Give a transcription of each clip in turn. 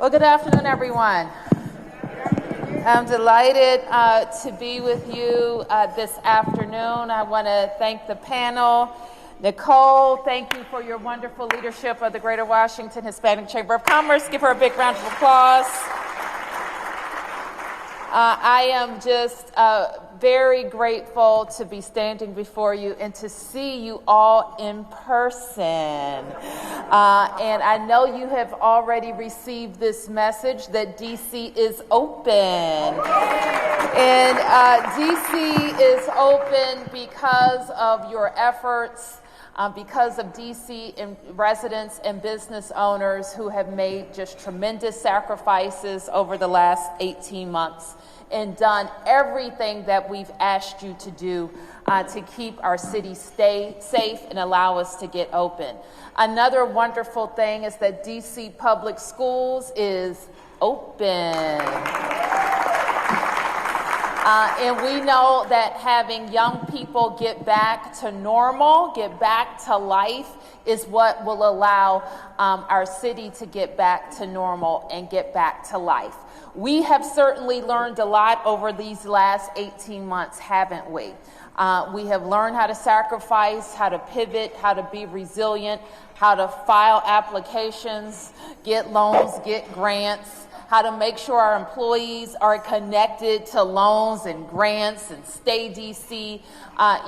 Well, good afternoon, everyone. I'm delighted to be with you this afternoon. I want to thank the panel. Nicole, thank you for your wonderful leadership of the Greater Washington Hispanic Chamber of Commerce. Give her a big round of applause. I am just very grateful to be standing before you and to see you all in person. And I know you have already received this message that DC is open. And DC is open because of your efforts, because of DC and residents and business owners who have made just tremendous sacrifices over the last 18 months and done everything that we've asked you to do to keep our city safe and allow us to get open. Another wonderful thing is that DC Public Schools is open. And we know that having young people get back to normal, get back to life, is what will allow our city to get back to normal and get back to life. We have certainly learned a lot over these last 18 months, haven't we? We have learned how to sacrifice, how to pivot, how to be resilient, how to file applications, get loans, get grants, how to make sure our employees are connected to loans and grants and Stay DC,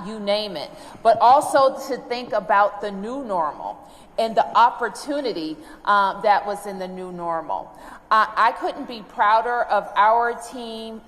you name it. But also to think about the new normal and the opportunity that was in the new normal. I couldn't be prouder of our team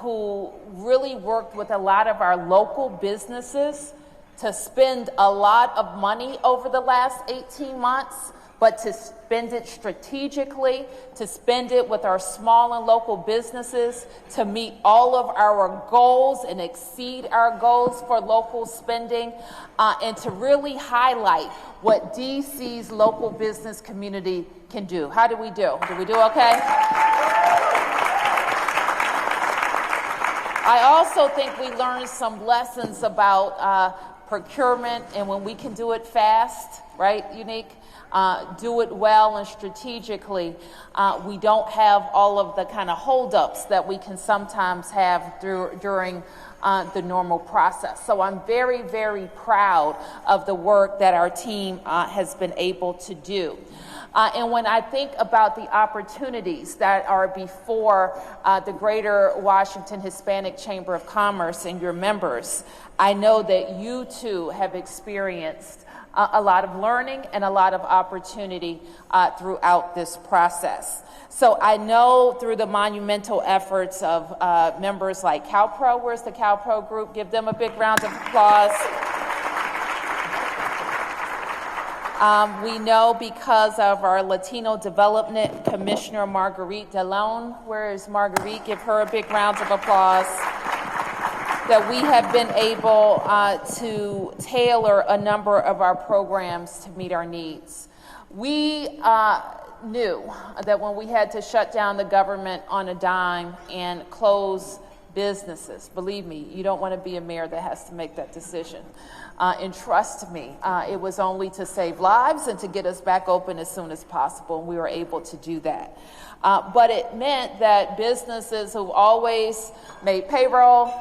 who really worked with a lot of our local businesses to spend a lot of money over the last 18 months, but to spend it strategically, to spend it with our small and local businesses, to meet all of our goals and exceed our goals for local spending, and to really highlight what DC's local business community can do. How do we do? Do we do okay? I also think we learned some lessons about procurement and when we can do it fast, right, Unique? Do it well and strategically. We don't have all of the kind of holdups that we can sometimes have during the normal process. So I'm very, very proud of the work that our team has been able to do. And when I think about the opportunities that are before the Greater Washington Hispanic Chamber of Commerce and your members, I know that you too have experienced a lot of learning and a lot of opportunity throughout this process. So I know through the monumental efforts of members like CalPro, where's the CalPro group? Give them a big round of applause. We know because of our Latino Development Commissioner, Marguerite Delone, where is Marguerite? Give her a big round of applause. That we have been able to tailor a number of our programs to meet our needs. We knew that when we had to shut down the government on a dime and close businesses, believe me, you don't want to be a mayor that has to make that decision. And trust me, it was only to save lives and to get us back open as soon as possible, and we were able to do that. But it meant that businesses who always made payroll,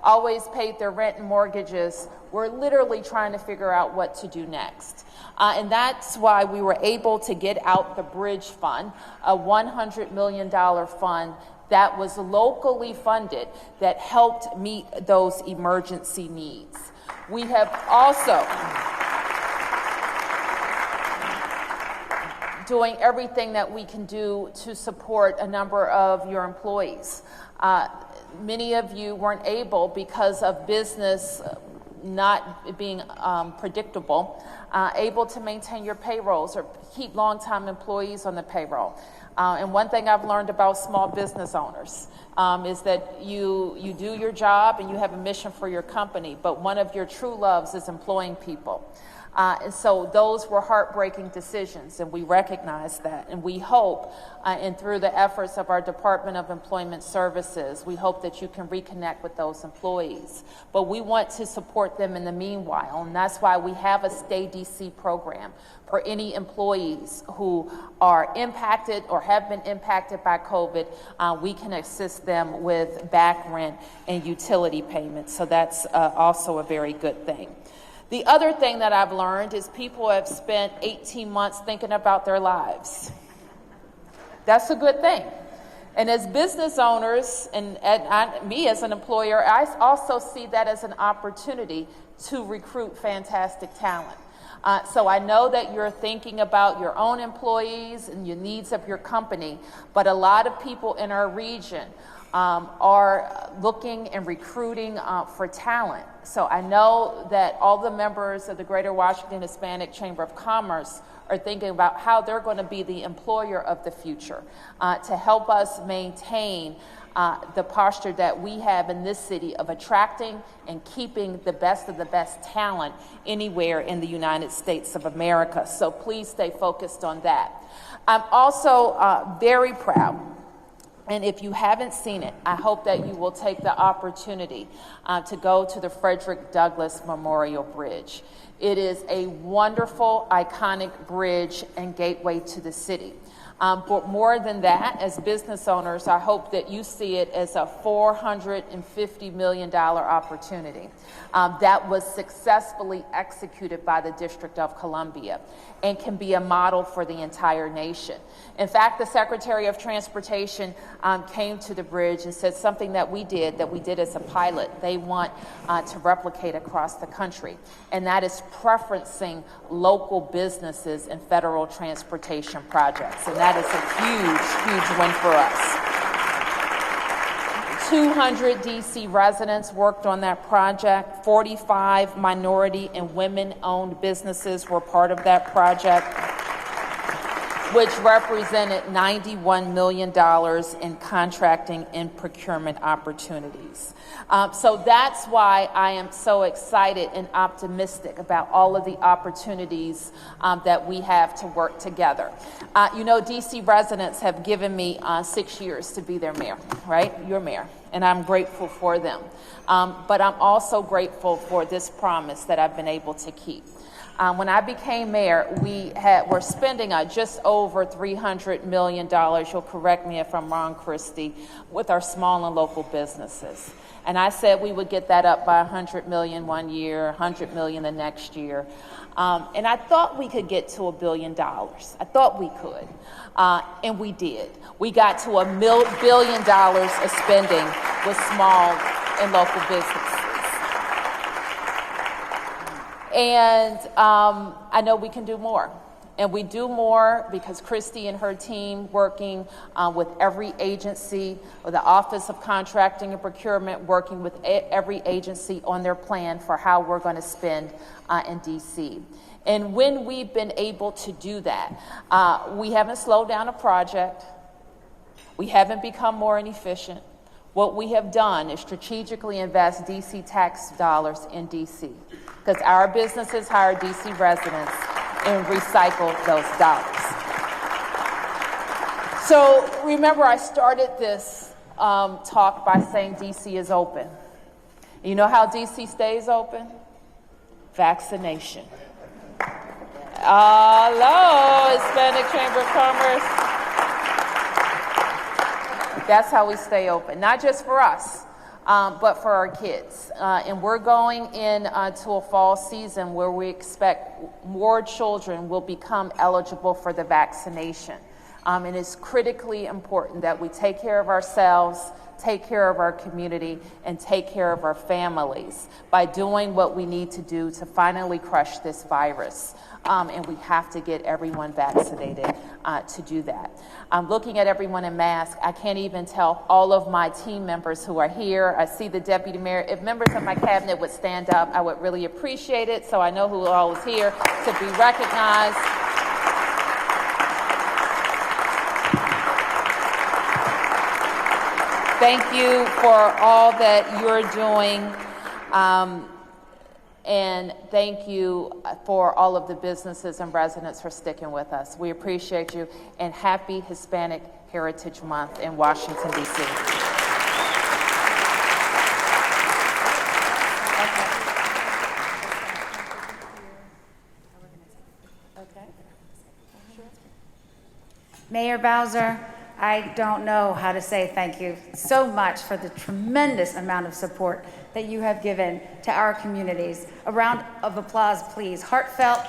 always paid their rent and mortgages, were literally trying to figure out what to do next. And that's why we were able to get out the Bridge Fund, a $100 million fund that was locally funded that helped meet those emergency needs. We have also doing everything that we can do to support a number of your employees. Many of you weren't able, because of business not being predictable, able to maintain your payrolls or keep long-time employees on the payroll. And one thing I've learned about small business owners is that you do your job and you have a mission for your company, but one of your true loves is employing people. And so those were heartbreaking decisions, and we recognize that. And we hope, and through the efforts of our Department of Employment Services, we hope that you can reconnect with those employees. But we want to support them in the meanwhile, and that's why we have a Stay DC program for any employees who are impacted or have been impacted by COVID. We can assist them with back rent and utility payments. So that's also a very good thing. The other thing that I've learned is people have spent 18 months thinking about their lives. That's a good thing. And as business owners, and me as an employer, I also see that as an opportunity to recruit fantastic talent. So I know that you're thinking about your own employees and your needs of your company, but a lot of people in our region are looking and recruiting for talent. So I know that all the members of the Greater Washington Hispanic Chamber of Commerce are thinking about how they're going to be the employer of the future to help us maintain the posture that we have in this city of attracting and keeping the best of the best talent anywhere in the United States of America. So please stay focused on that. I'm also very proud, and if you haven't seen it, I hope that you will take the opportunity to go to the Frederick Douglass Memorial Bridge. It is a wonderful, iconic bridge and gateway to the city. But more than that, as business owners, I hope that you see it as a $450 million opportunity that was successfully executed by the District of Columbia and can be a model for the entire nation. In fact, the Secretary of Transportation came to the bridge and said something that we did as a pilot, they want to replicate across the country, and that is preferencing local businesses and federal transportation projects. And that is a huge, huge win for us. 200 DC residents worked on that project. 45 minority and women-owned businesses were part of that project, which represented $91 million in contracting and procurement opportunities. So that's why I am so excited and optimistic about all of the opportunities that we have to work together. You know, DC residents have given me 6 years to be their mayor, right? Your mayor. And I'm grateful for them. But I'm also grateful for this promise that I've been able to keep. When I became mayor, we're spending just over $300 million, you'll correct me if I'm wrong, Christy, with our small and local businesses. And I said we would get that up by $100 million one year, $100 million the next year. And I thought we could get to $1 billion. I thought we could. And we did. We got to $1 billion of spending with small and local businesses. And I know we can do more. And we do more because Christy and her team working with every agency, with the Office of Contracting and Procurement, working with every agency on their plan for how we're going to spend in DC. And when we've been able to do that, we haven't slowed down a project. We haven't become more inefficient. What we have done is strategically invest DC tax dollars in DC because our businesses hire DC residents and recycle those dollars. So remember, I started this talk by saying DC is open. You know how DC stays open? Vaccination. Hello, Hispanic Chamber of Commerce. That's how we stay open, not just for us, but for our kids. And we're going into a fall season where we expect more children will become eligible for the vaccination. And it's critically important that we take care of ourselves, take care of our community, and take care of our families by doing what we need to do to finally crush this virus. And we have to get everyone vaccinated to do that. I'm looking at everyone in mask. I can't even tell all of my team members who are here. I see the deputy mayor. If members of my cabinet would stand up, I would really appreciate it so I know who all is here to be recognized. Thank you for all that you're doing. And thank you for all of the businesses and residents for sticking with us. We appreciate you, and happy Hispanic Heritage Month in Washington, D.C. Mayor Bowser, I don't know how to say thank you so much for the tremendous amount of support that you have given to our communities. A round of applause, please. Heartfelt.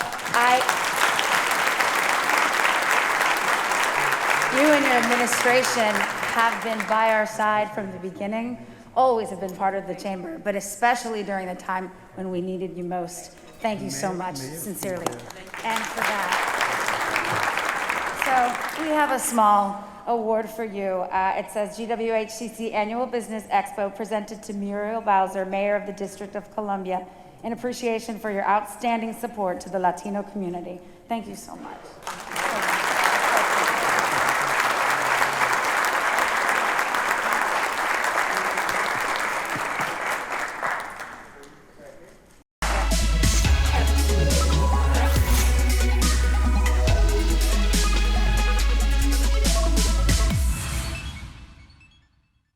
You and your administration have been by our side from the beginning, always have been part of the chamber, but especially during the time when we needed you most. Thank you so much, sincerely. And for that. So we have a small award for you. It says GWHCC Annual Business Expo presented to Muriel Bowser, Mayor of the District of Columbia, in appreciation for your outstanding support to the Latino community. Thank you so much.